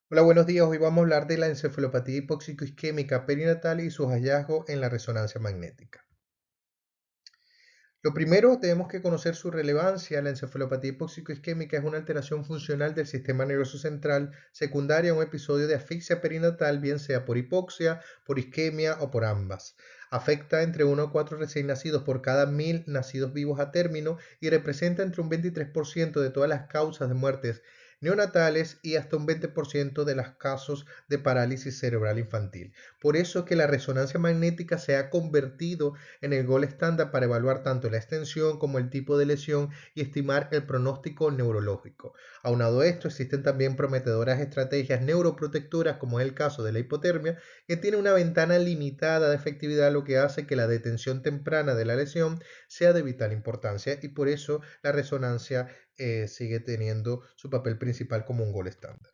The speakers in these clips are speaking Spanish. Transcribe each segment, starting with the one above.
Hola, buenos días. Hoy vamos a hablar de la encefalopatía hipóxico-isquémica perinatal y sus hallazgos en la resonancia magnética. Lo primero, tenemos que conocer su relevancia. La encefalopatía hipóxico-isquémica es una alteración funcional del sistema nervioso central secundaria a un episodio de asfixia perinatal, bien sea por hipoxia, por isquemia o por ambas. Afecta entre 1 a 4 recién nacidos por cada 1000 nacidos vivos a término y representa entre un 23% de todas las causas de muertes neonatales y hasta un 20% de los casos de parálisis cerebral infantil. Por eso es que la resonancia magnética se ha convertido en el gol estándar para evaluar tanto la extensión como el tipo de lesión y estimar el pronóstico neurológico. Aunado a esto, existen también prometedoras estrategias neuroprotectoras, como es el caso de la hipotermia, que tiene una ventana limitada de efectividad, lo que hace que la detención temprana de la lesión sea de vital importancia y por eso la resonancia sigue teniendo su papel principal como un gol estándar.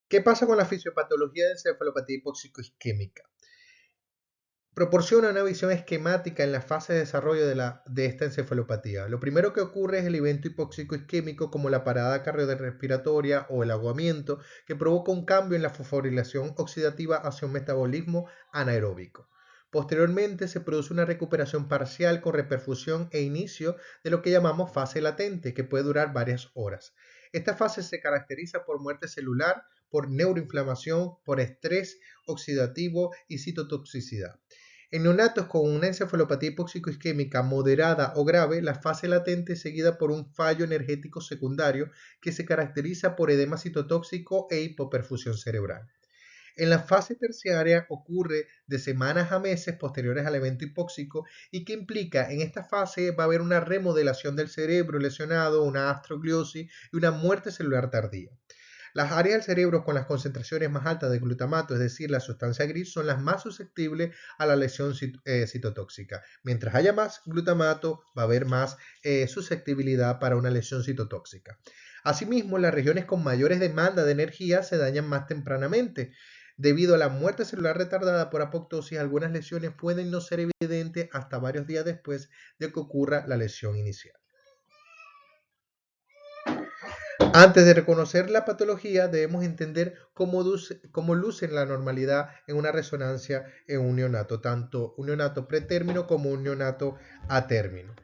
¿Qué pasa con la fisiopatología de encefalopatía hipóxico-isquémica? Proporciona una visión esquemática en la fase de desarrollo de esta encefalopatía. Lo primero que ocurre es el evento hipóxico isquémico como la parada cardiorrespiratoria o el aguamiento que provoca un cambio en la fosforilación oxidativa hacia un metabolismo anaeróbico. Posteriormente se produce una recuperación parcial con reperfusión e inicio de lo que llamamos fase latente, que puede durar varias horas. Esta fase se caracteriza por muerte celular, por neuroinflamación, por estrés oxidativo y citotoxicidad. En neonatos con una encefalopatía hipóxico-isquémica moderada o grave, la fase latente es seguida por un fallo energético secundario que se caracteriza por edema citotóxico e hipoperfusión cerebral. En la fase terciaria ocurre de semanas a meses posteriores al evento hipóxico y que implica en esta fase va a haber una remodelación del cerebro lesionado, una astrogliosis y una muerte celular tardía. Las áreas del cerebro con las concentraciones más altas de glutamato, es decir, la sustancia gris, son las más susceptibles a la lesión citotóxica. Mientras haya más glutamato, va a haber más susceptibilidad para una lesión citotóxica. Asimismo, las regiones con mayores demandas de energía se dañan más tempranamente. Debido a la muerte celular retardada por apoptosis, algunas lesiones pueden no ser evidentes hasta varios días después de que ocurra la lesión inicial. Antes de reconocer la patología, debemos entender cómo luce la normalidad en una resonancia en un neonato, tanto un neonato pretérmino como un neonato a término.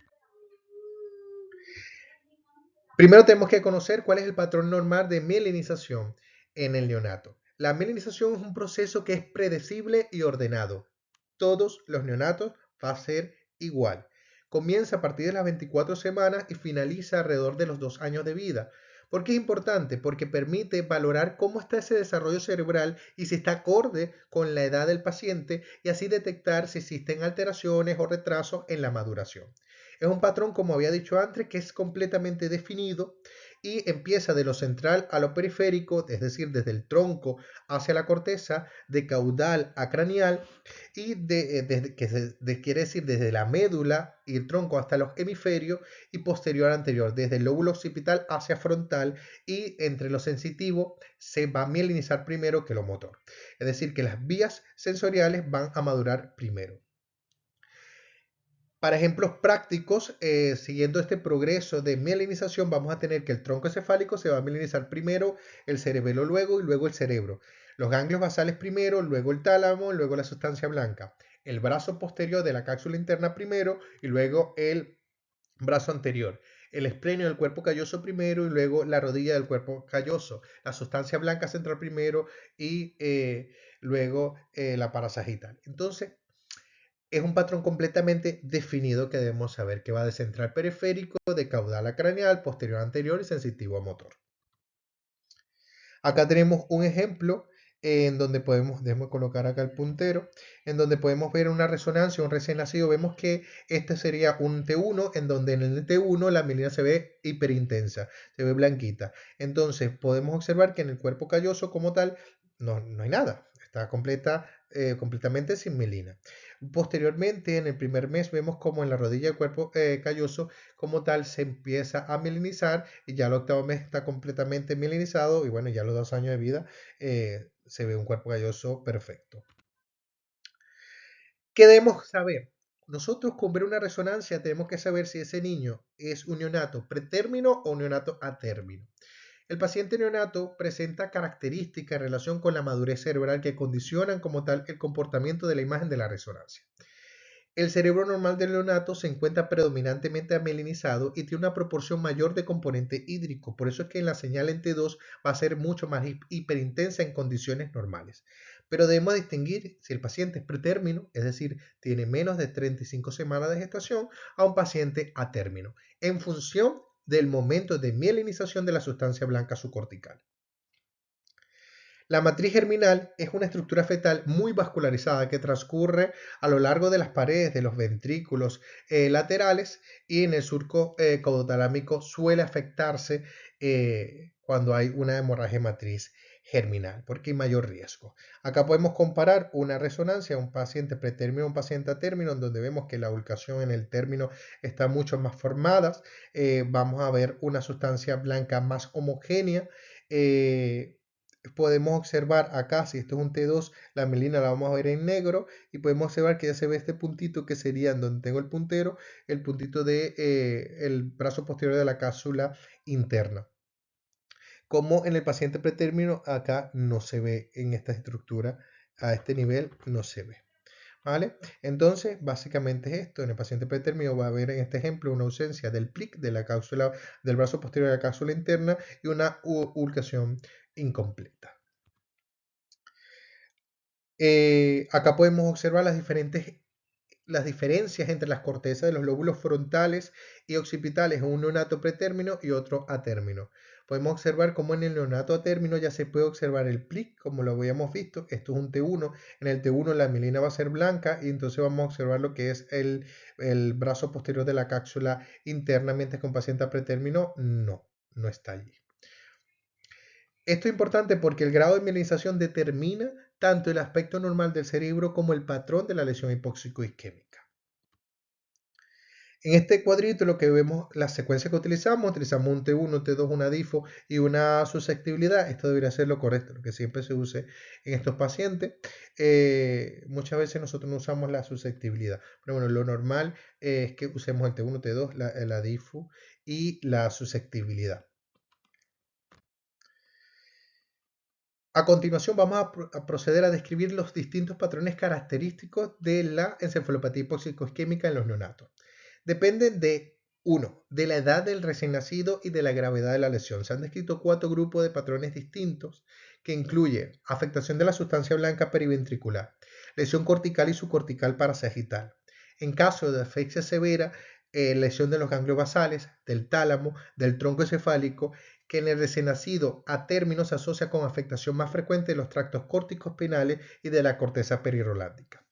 Primero tenemos que conocer cuál es el patrón normal de mielinización en el neonato. La mielinización es un proceso que es predecible y ordenado. Todos los neonatos va a ser igual. Comienza a partir de las 24 semanas y finaliza alrededor de los 2 años de vida. ¿Por qué es importante? Porque permite valorar cómo está ese desarrollo cerebral y si está acorde con la edad del paciente y así detectar si existen alteraciones o retrasos en la maduración. Es un patrón, como había dicho antes, que es completamente definido y empieza de lo central a lo periférico, es decir, desde el tronco hacia la corteza, de caudal a craneal y quiere decir desde la médula y el tronco hasta los hemisferios y posterior a anterior, desde el lóbulo occipital hacia frontal y entre lo sensitivo se va a mielinizar primero que lo motor. Es decir, que las vías sensoriales van a madurar primero. Para ejemplos prácticos, siguiendo este progreso de mielinización, vamos a tener que el tronco encefálico se va a mielinizar primero, el cerebelo luego y luego el cerebro. Los ganglios basales primero, luego el tálamo, luego la sustancia blanca. El brazo posterior de la cápsula interna primero y luego el brazo anterior. El esplenio del cuerpo calloso primero y luego la rodilla del cuerpo calloso. La sustancia blanca central primero y luego la parasagital. Entonces, es un patrón completamente definido que debemos saber que va de central periférico, de caudal a craneal, posterior a anterior y sensitivo a motor. Acá tenemos un ejemplo en donde podemos, déjame colocar acá el puntero, en donde podemos ver una resonancia, un recién nacido, vemos que este sería un T1, en donde en el T1 la mielina se ve hiperintensa, se ve blanquita. Entonces podemos observar que en el cuerpo calloso como tal no hay nada, está completamente sin mielina. Posteriormente, en el primer mes, vemos como en la rodilla del cuerpo calloso como tal se empieza a mielinizar y ya el octavo mes está completamente mielinizado y bueno, ya a los 2 años de vida se ve un cuerpo calloso perfecto. ¿Qué debemos saber? Nosotros con ver una resonancia tenemos que saber si ese niño es un neonato pretérmino o un neonato a término. El paciente neonato presenta características en relación con la madurez cerebral que condicionan como tal el comportamiento de la imagen de la resonancia. El cerebro normal del neonato se encuentra predominantemente amelinizado y tiene una proporción mayor de componente hídrico, por eso es que en la señal en T2 va a ser mucho más hiperintensa en condiciones normales. Pero debemos distinguir si el paciente es pretérmino, es decir, tiene menos de 35 semanas de gestación, a un paciente a término, en función del momento de mielinización de la sustancia blanca subcortical. La matriz germinal es una estructura fetal muy vascularizada que transcurre a lo largo de las paredes de los ventrículos laterales y en el surco caudotalámico suele afectarse cuando hay una hemorragia matriz germinal, porque hay mayor riesgo. Acá podemos comparar una resonancia a un paciente pretérmino a un paciente a término, en donde vemos que la ulcación en el término está mucho más formada. Vamos a ver una sustancia blanca más homogénea. Podemos observar acá, si esto es un T2, la melina la vamos a ver en negro y podemos observar que ya se ve este puntito que sería en donde tengo el puntero, el puntito de el brazo posterior de la cápsula interna. Como en el paciente pretérmino, acá no se ve en esta estructura, a este nivel no se ve. ¿Vale? Entonces, básicamente es esto. En el paciente pretérmino va a haber en este ejemplo una ausencia del plic de la cápsula del brazo posterior de la cápsula interna y una ulcación incompleta. Acá podemos observar las diferencias entre las cortezas de los lóbulos frontales y occipitales en un neonato pretérmino y otro a término. Podemos observar cómo en el neonato a término ya se puede observar el plic, como lo habíamos visto. Esto es un T1. En el T1 la mielina va a ser blanca y entonces vamos a observar lo que es el brazo posterior de la cápsula interna, mientras que un paciente a pretérmino no está allí. Esto es importante porque el grado de mielinización determina tanto el aspecto normal del cerebro como el patrón de la lesión hipóxico-isquémica. En este cuadrito lo que vemos, la secuencia que utilizamos un T1, un T2, una DIFO y una susceptibilidad. Esto debería ser lo correcto, lo que siempre se use en estos pacientes. Muchas veces nosotros no usamos la susceptibilidad, pero bueno, lo normal es que usemos el T1, T2, la DIFO y la susceptibilidad. A continuación vamos a proceder a describir los distintos patrones característicos de la encefalopatía hipóxico-isquémica en los neonatos. Dependen de, 1, de la edad del recién nacido y de la gravedad de la lesión. Se han descrito 4 grupos de patrones distintos que incluyen afectación de la sustancia blanca periventricular, lesión cortical y subcortical parasagital. En caso de asfixia severa, lesión de los ganglios basales, del tálamo, del tronco encefálico, que en el recién nacido a término se asocia con afectación más frecuente de los tractos córticos penales y de la corteza perirolática.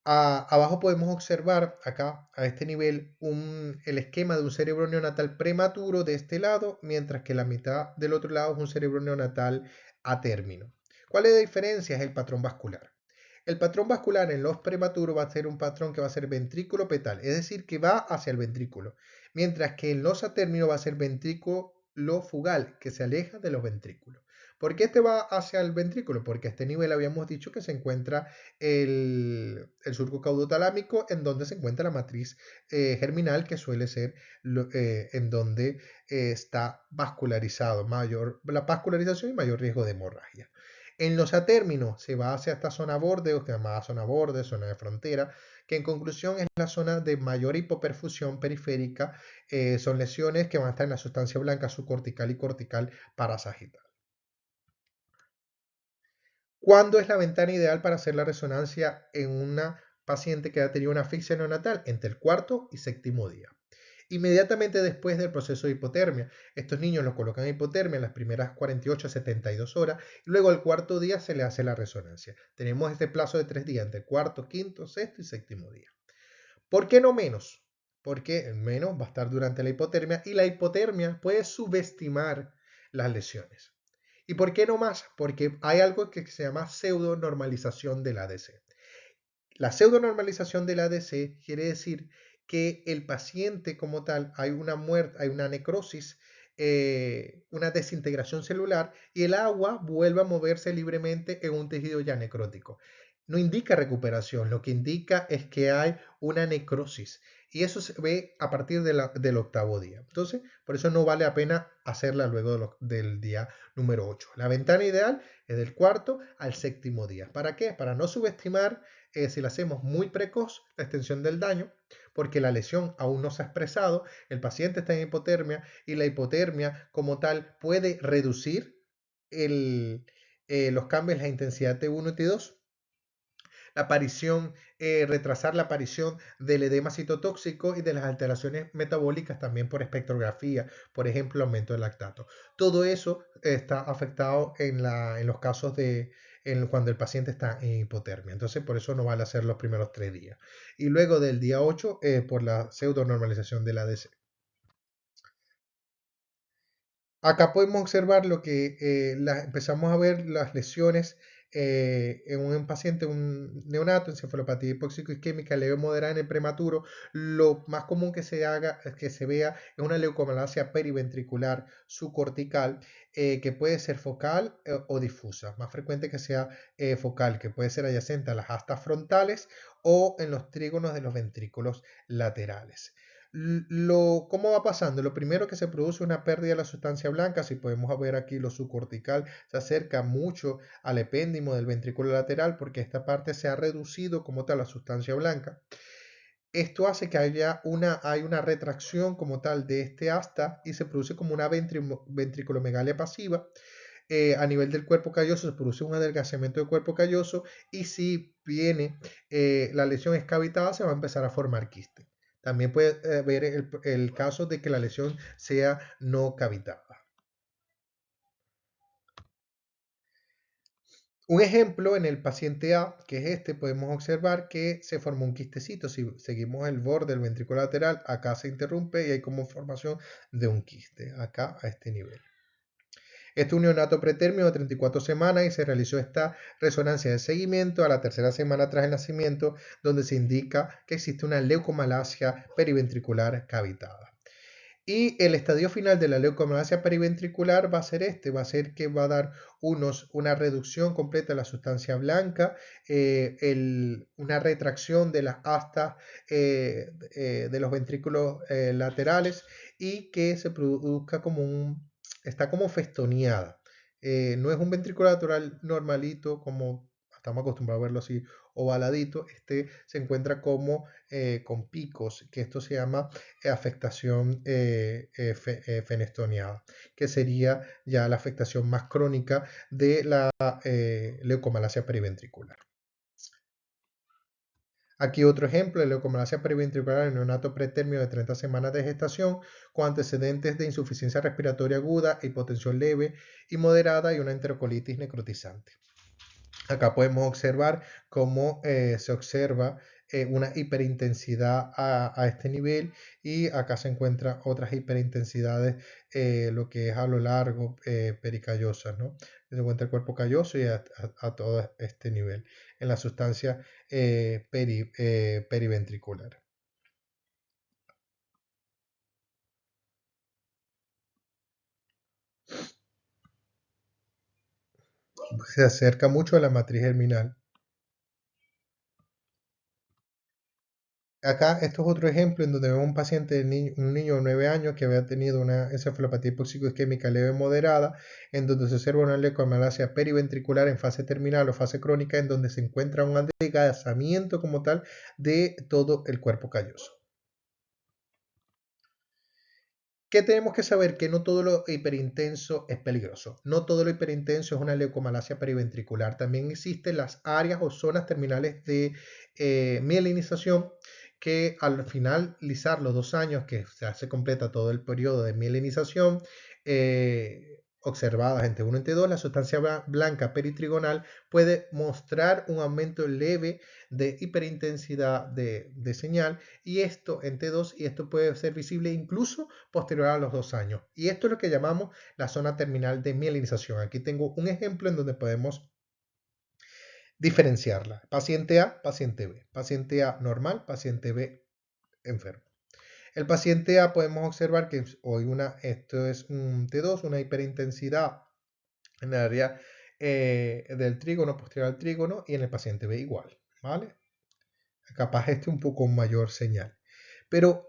Abajo podemos observar acá a este nivel el esquema de un cerebro neonatal prematuro de este lado, mientras que la mitad del otro lado es un cerebro neonatal a término. ¿Cuál es la diferencia? Es el patrón vascular. El patrón vascular en los prematuros va a ser un patrón que va a ser ventrículo petal, es decir, que va hacia el ventrículo, mientras que en los a término va a ser ventrículo fugal, que se aleja de los ventrículos. ¿Por qué este va hacia el ventrículo? Porque a este nivel habíamos dicho que se encuentra el surco caudotalámico, en donde se encuentra la matriz germinal, que suele ser en donde está vascularizado, la vascularización y mayor riesgo de hemorragia. En los atérminos se va hacia esta zona borde, o llamada zona borde, zona de frontera, que en conclusión es la zona de mayor hipoperfusión periférica. Son lesiones que van a estar en la sustancia blanca subcortical y cortical parasagital. ¿Cuándo es la ventana ideal para hacer la resonancia en una paciente que ha tenido una asfixia neonatal? Entre el cuarto y séptimo día. Inmediatamente después del proceso de hipotermia. Estos niños los colocan en hipotermia en las primeras 48 a 72 horas y luego al cuarto día se le hace la resonancia. Tenemos este plazo de 3 días, entre el cuarto, quinto, sexto y séptimo día. ¿Por qué no menos? Porque el menos va a estar durante la hipotermia y la hipotermia puede subestimar las lesiones. ¿Y por qué no más? Porque hay algo que se llama pseudonormalización del ADC. La pseudonormalización del ADC quiere decir que el paciente como tal hay una muerte, hay una necrosis, una desintegración celular y el agua vuelve a moverse libremente en un tejido ya necrótico. No indica recuperación, lo que indica es que hay una necrosis Y eso se ve a partir del octavo día. Entonces, por eso no vale la pena hacerla luego del día número 8. La ventana ideal es del cuarto al séptimo día. ¿Para qué? Para no subestimar si la hacemos muy precoz la extensión del daño, porque la lesión aún no se ha expresado, el paciente está en hipotermia y la hipotermia como tal puede reducir los cambios en la intensidad T1 y T2, la aparición, retrasar la aparición del edema citotóxico y de las alteraciones metabólicas también por espectrografía, por ejemplo, aumento del lactato. Todo eso está afectado en los casos cuando el paciente está en hipotermia. Entonces, por eso no vale hacer los primeros 3 días. Y luego del día 8, por la pseudonormalización del ADC. Acá podemos observar lo que empezamos a ver las lesiones en un paciente, un neonato, encefalopatía hipóxico-isquémica leve o moderada en el prematuro. Lo más común que se vea es una leucomalacia periventricular subcortical que puede ser focal o difusa. Más frecuente que sea focal, que puede ser adyacente a las astas frontales o en los trígonos de los ventrículos laterales. ¿Cómo va pasando? Lo primero que se produce una pérdida de la sustancia blanca, si podemos ver aquí lo subcortical, se acerca mucho al epéndimo del ventrículo lateral porque esta parte se ha reducido como tal la sustancia blanca. Esto hace que hay una retracción como tal de este asta y se produce como una ventriculomegalia pasiva. A nivel del cuerpo calloso se produce un adelgazamiento del cuerpo calloso y si viene la lesión es cavitada se va a empezar a formar quiste. También puede haber el caso de que la lesión sea no cavitada. Un ejemplo en el paciente A, que es este, podemos observar que se formó un quistecito. Si seguimos el borde del ventrículo lateral, acá se interrumpe y hay como formación de un quiste, acá a este nivel. Este un neonato pretérmino de 34 semanas y se realizó esta resonancia de seguimiento a la tercera semana tras el nacimiento, donde se indica que existe una leucomalacia periventricular cavitada. Y el estadio final de la leucomalacia periventricular va a ser va a ser que va a dar una reducción completa de la sustancia blanca, una retracción de las astas de los ventrículos laterales y que se produzca está como festoneada. No es un ventrículo lateral normalito como estamos acostumbrados a verlo así ovaladito, se encuentra como con picos, que esto se llama afectación fenestoneada, que sería ya la afectación más crónica de la leucomalacia periventricular. Aquí otro ejemplo de leucomalacia periventricular en neonato pretérmino de 30 semanas de gestación con antecedentes de insuficiencia respiratoria aguda, hipotensión leve y moderada y una enterocolitis necrotizante. Acá podemos observar cómo se observa una hiperintensidad a este nivel y acá se encuentran otras hiperintensidades, lo que es a lo largo pericallosas, ¿no? Se encuentra el cuerpo calloso y a todo este nivel en la sustancia periventricular. Se acerca mucho a la matriz germinal. Acá, esto es otro ejemplo en donde vemos un paciente, un niño de 9 años que había tenido una encefalopatía hipóxico-isquémica leve moderada, en donde se observa una leucomalacia periventricular en fase terminal o fase crónica, en donde se encuentra un adelgazamiento como tal de todo el cuerpo calloso. ¿Qué tenemos que saber? Que no todo lo hiperintenso es peligroso. No todo lo hiperintenso es una leucomalacia periventricular. También existen las áreas o zonas terminales de mielinización que al finalizar los 2 años que se completa todo el periodo de mielinización, observadas entre 1 y entre 2, la sustancia blanca peritrigonal puede mostrar un aumento leve de hiperintensidad de señal y esto en T2 y esto puede ser visible incluso posterior a los 2 años. Y esto es lo que llamamos la zona terminal de mielinización. Aquí tengo un ejemplo en donde podemos diferenciarla. Paciente A, paciente B. Paciente A normal, paciente B enfermo. El paciente A podemos observar que hoy esto es un T2, una hiperintensidad en el área del trígono, posterior al trígono, y en el paciente B igual, ¿vale? Capaz un poco mayor señal. Pero,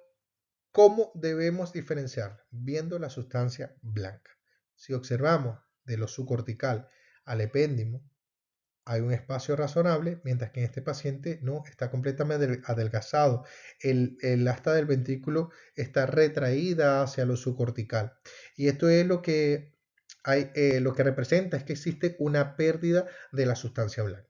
¿cómo debemos diferenciar? Viendo la sustancia blanca. Si observamos de lo subcortical al epéndimo, hay un espacio razonable, mientras que en este paciente no está completamente adelgazado. El asta del ventrículo está retraída hacia lo subcortical. Y esto es lo que representa es que existe una pérdida de la sustancia blanca.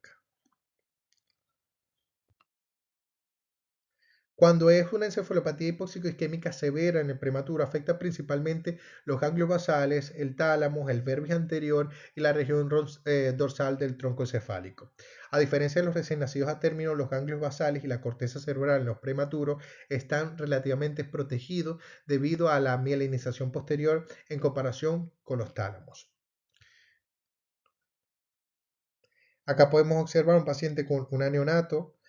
Cuando es una encefalopatía hipoxicoisquémica severa en el prematuro, afecta principalmente los ganglios basales, el tálamo, el verbis anterior y la región dorsal del tronco encefálico. A diferencia de los recién nacidos a término, los ganglios basales y la corteza cerebral en los prematuros están relativamente protegidos debido a la mielinización posterior en comparación con los tálamos. Acá podemos observar un paciente con un neonato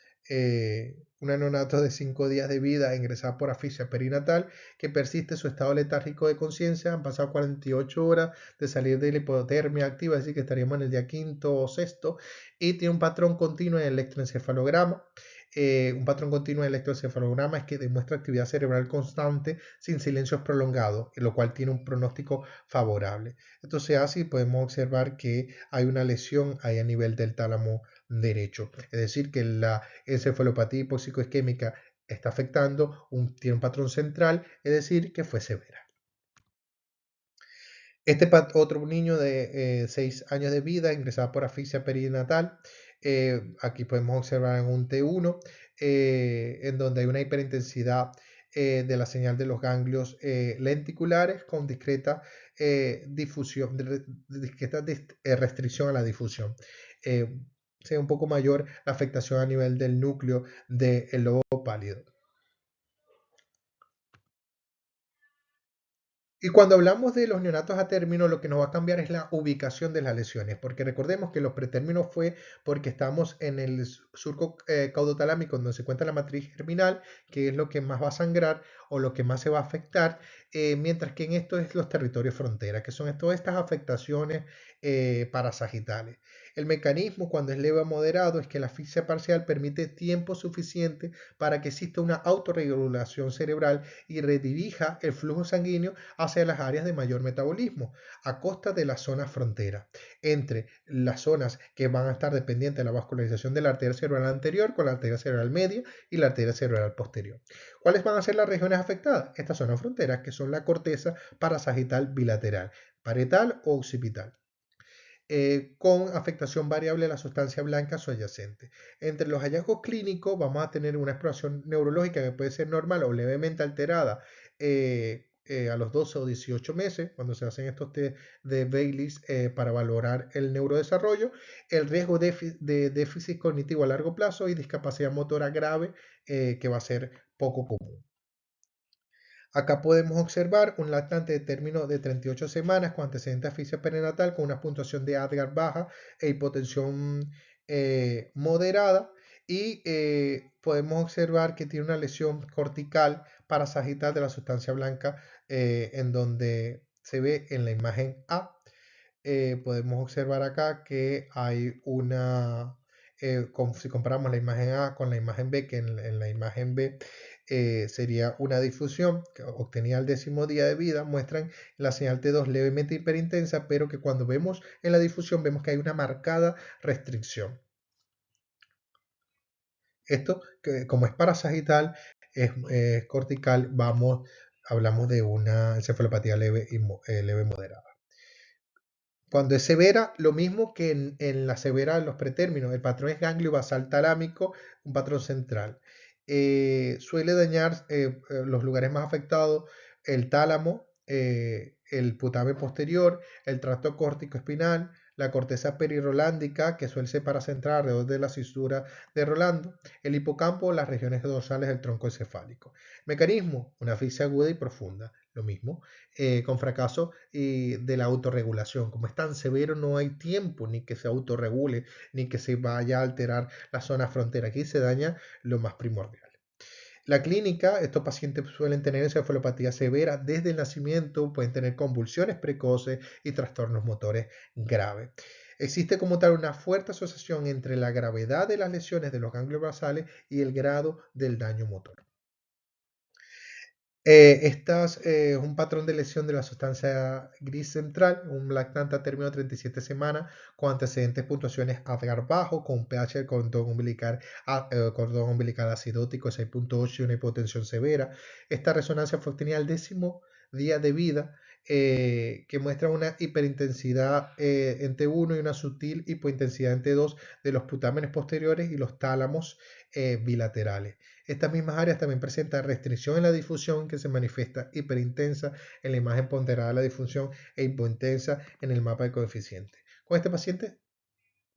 de 5 días de vida ingresado por asfixia perinatal que persiste su estado letárgico de conciencia. Han pasado 48 horas de salir de la hipotermia activa, es decir, que estaríamos en el día quinto o sexto, y tiene un patrón continuo en el electroencefalograma. Un patrón continuo en el electroencefalograma es que demuestra actividad cerebral constante sin silencios prolongados, lo cual tiene un pronóstico favorable. Esto se hace y podemos observar que hay una lesión ahí a nivel del tálamo derecho. Es decir, que la encefalopatía hipoxicoisquémica está afectando, tiene un patrón central, es decir, que fue severa. Otro niño de 6 años de vida ingresado por asfixia perinatal. Aquí podemos observar en un T1, en donde hay una hiperintensidad de la señal de los ganglios lenticulares con discreta difusión, discreta restricción a la difusión. Sea un poco mayor la afectación a nivel del núcleo del lobo pálido. Y cuando hablamos de los neonatos a término, lo que nos va a cambiar es la ubicación de las lesiones, porque recordemos que los pretérminos fue porque estamos en el surco caudotalámico donde se encuentra la matriz germinal, que es lo que más va a sangrar o lo que más se va a afectar, mientras que en esto es los territorios frontera, que son todas estas afectaciones parasagitales. El mecanismo cuando es leve a moderado es que la asfixia parcial permite tiempo suficiente para que exista una autorregulación cerebral y redirija el flujo sanguíneo hacia las áreas de mayor metabolismo, a costa de la zona frontera, entre las zonas que van a estar dependientes de la vascularización de la arteria cerebral anterior con la arteria cerebral media y la arteria cerebral posterior. ¿Cuáles van a ser las regiones afectadas? Estas zonas fronteras, que son la corteza parasagital bilateral, parietal o occipital. Con afectación variable de la sustancia blanca subyacente. Entre los hallazgos clínicos vamos a tener una exploración neurológica que puede ser normal o levemente alterada a los 12 o 18 meses, cuando se hacen estos test de Baylis para valorar el neurodesarrollo, el riesgo de déficit cognitivo a largo plazo y discapacidad motora grave que va a ser poco común. Acá podemos observar un lactante de término de 38 semanas con antecedente de asfixia perinatal con una puntuación de Apgar baja e hipotensión moderada y podemos observar que tiene una lesión cortical parasagital de la sustancia blanca en donde se ve en la imagen A. Podemos observar acá que hay si comparamos la imagen A con la imagen B, que en la imagen B sería una difusión que obtenía al 10.º día de vida, muestran la señal T2 levemente hiperintensa, pero que cuando vemos en la difusión vemos que hay una marcada restricción. Esto, como es parasagital, es cortical, hablamos de una encefalopatía leve leve moderada. Cuando es severa, lo mismo que en la severa de los pretérminos, el patrón es ganglio basal talámico, un patrón central. Suele dañar los lugares más afectados, el tálamo, el putamen posterior, el tracto córtico espinal, la corteza perirolándica, que suele ser paracentral alrededor de la cisura de Rolando, el hipocampo, las regiones dorsales del tronco encefálico. Mecanismo, una asfixia aguda y profunda, lo mismo con fracaso de la autorregulación. Como es tan severo, no hay tiempo ni que se autorregule, ni que se vaya a alterar la zona frontera. Aquí se daña lo más primordial. La clínica, estos pacientes suelen tener encefalopatía severa desde el nacimiento, pueden tener convulsiones precoces y trastornos motores graves. Existe como tal una fuerte asociación entre la gravedad de las lesiones de los ganglios basales y el grado del daño motor. Estas es un patrón de lesión de la sustancia gris central, un lactante a término de 37 semanas con antecedentes puntuaciones Apgar bajo, con pH del cordón umbilical acidótico de 6.8 y una hipotensión severa. Esta resonancia fue obtenida al 10º día de vida, que muestra una hiperintensidad en T1 y una sutil hipointensidad en T2 de los putámenes posteriores y los tálamos bilaterales. Estas mismas áreas también presentan restricción en la difusión que se manifiesta hiperintensa en la imagen ponderada de la difusión e hipointensa en el mapa de coeficiente. Con este paciente,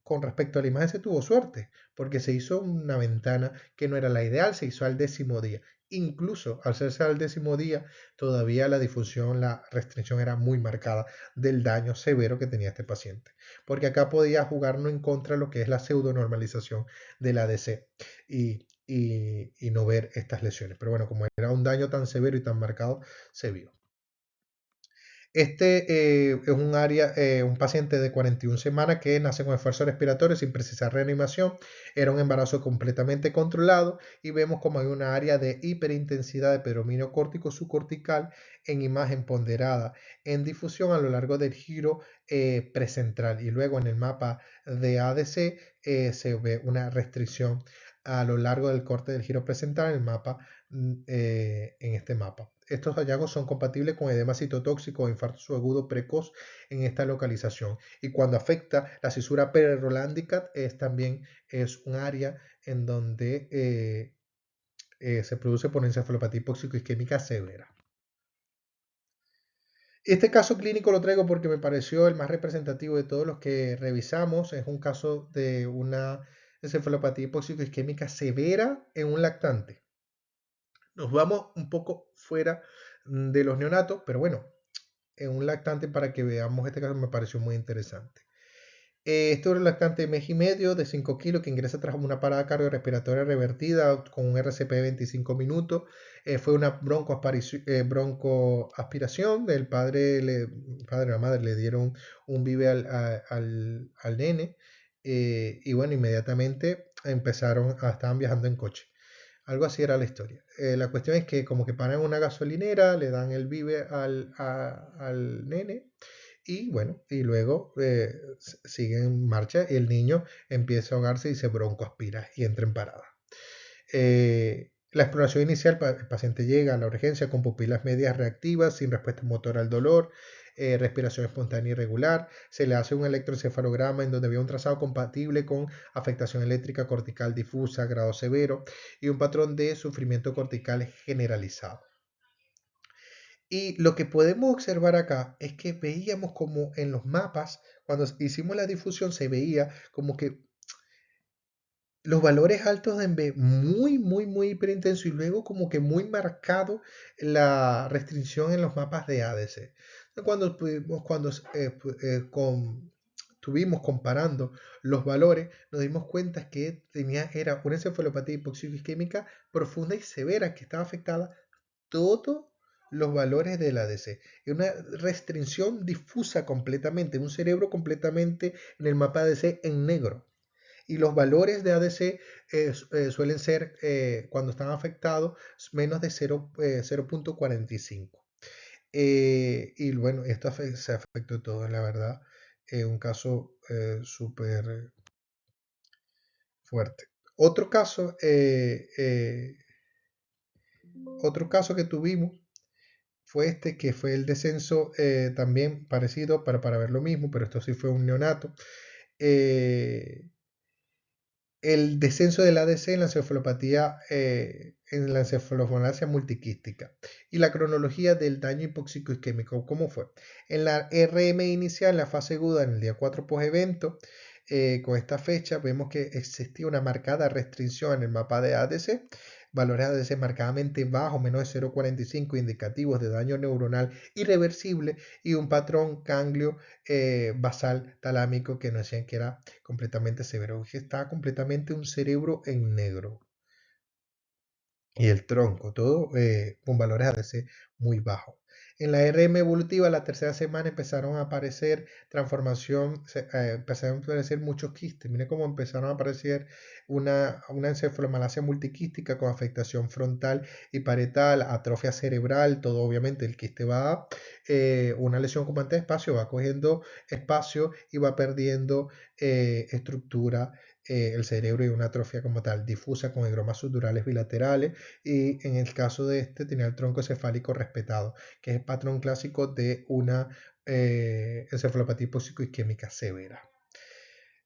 con respecto a la imagen, se tuvo suerte porque se hizo una ventana que no era la ideal, se hizo al 10º día. Incluso al hacerse al 10º día, todavía la difusión, la restricción era muy marcada del daño severo que tenía este paciente. Porque acá podía jugarnos en contra de lo que es la pseudonormalización del ADC y no ver estas lesiones. Pero bueno, como era un daño tan severo y tan marcado, se vio. Este es un paciente de 41 semanas que nace con esfuerzo respiratorio sin precisar reanimación. Era un embarazo completamente controlado y vemos como hay una área de hiperintensidad de predominio córtico subcortical en imagen ponderada en difusión a lo largo del giro precentral. Y luego en el mapa de ADC se ve una restricción a lo largo del corte del giro precentral en el mapa en este mapa. Estos hallazgos son compatibles con edema citotóxico o infarto subagudo precoz en esta localización. Y cuando afecta la cisura pererolándica, también es un área en donde se produce por encefalopatía hipóxico-isquémica severa. Este caso clínico lo traigo porque me pareció el más representativo de todos los que revisamos. Es un caso de una encefalopatía hipóxico-isquémica severa en un lactante. Nos vamos un poco fuera de los neonatos, pero bueno, en un lactante para que veamos este caso me pareció muy interesante. Este es un lactante de mes y medio de 5 kilos que ingresa tras una parada cardiorrespiratoria revertida con un RCP de 25 minutos. Fue una broncoaspiración. El padre y la madre le dieron un vive al nene. Y bueno, inmediatamente estaban viajando en coche. Algo así era la historia. La cuestión es que como que paran en una gasolinera, le dan el vive al nene y bueno, y luego sigue en marcha y el niño empieza a ahogarse y se broncoaspira y entra en parada. La exploración inicial, el paciente llega a la urgencia con pupilas medias reactivas, sin respuesta motora al dolor, respiración espontánea irregular. Se le hace un electroencefalograma en donde había un trazado compatible con afectación eléctrica cortical difusa, grado severo, y un patrón de sufrimiento cortical generalizado. Y lo que podemos observar acá es que veíamos como en los mapas, cuando hicimos la difusión, se veía como que los valores altos de MB muy, muy, muy hiperintenso y luego como que muy marcado la restricción en los mapas de ADC. Cuando estuvimos comparando los valores, nos dimos cuenta que era una encefalopatía hipoxia-isquémica profunda y severa que estaba afectada todos los valores del ADC. Es una restricción difusa completamente, un cerebro completamente en el mapa ADC en negro. Y los valores de ADC suelen ser, cuando están afectados, menos de 0.45. Y bueno, esto se afectó todo, la verdad. Un caso súper fuerte. Otro caso, otro caso que tuvimos fue que fue el descenso también parecido para ver lo mismo, pero esto sí fue un neonato. El descenso del ADC en la encefalomalacia multiquística y la cronología del daño hipóxico isquémico. ¿Cómo fue? En la RM inicial, la fase aguda, en el día 4 post-evento, con esta fecha vemos que existía una marcada restricción en el mapa de ADC, valores ADC marcadamente bajos, menos de 0.45, indicativos de daño neuronal irreversible y un patrón ganglio basal talámico que nos decían que era completamente severo, que estaba completamente un cerebro en negro y el tronco, todo con valores ADC muy bajos. En la RM evolutiva, la tercera semana empezaron a aparecer empezaron a aparecer muchos quistes. Miren cómo empezaron a aparecer una encefalomalacia multiquística con afectación frontal y parietal, atrofia cerebral, todo obviamente el quiste va a una lesión ocupante de espacio, va cogiendo espacio y va perdiendo estructura el cerebro y una atrofia como tal difusa con higromas subdurales bilaterales y en el caso de este tenía el tronco cefálico respetado, que es el patrón clásico de una encefalopatía hipóxico-isquémica severa.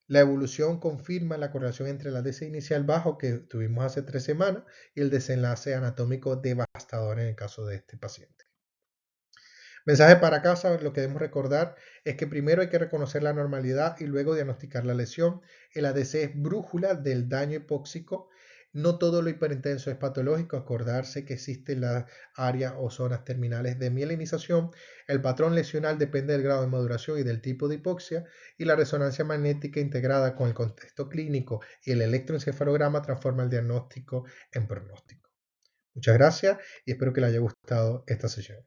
La evolución confirma la correlación entre el ADC inicial bajo que tuvimos hace 3 semanas y el desenlace anatómico devastador en el caso de este paciente. Mensaje para casa, lo que debemos recordar es que primero hay que reconocer la normalidad y luego diagnosticar la lesión. El ADC es brújula del daño hipóxico. No todo lo hiperintenso es patológico. Acordarse que existen las áreas o zonas terminales de mielinización. El patrón lesional depende del grado de maduración y del tipo de hipoxia. Y la resonancia magnética integrada con el contexto clínico y el electroencefalograma transforma el diagnóstico en pronóstico. Muchas gracias y espero que les haya gustado esta sesión.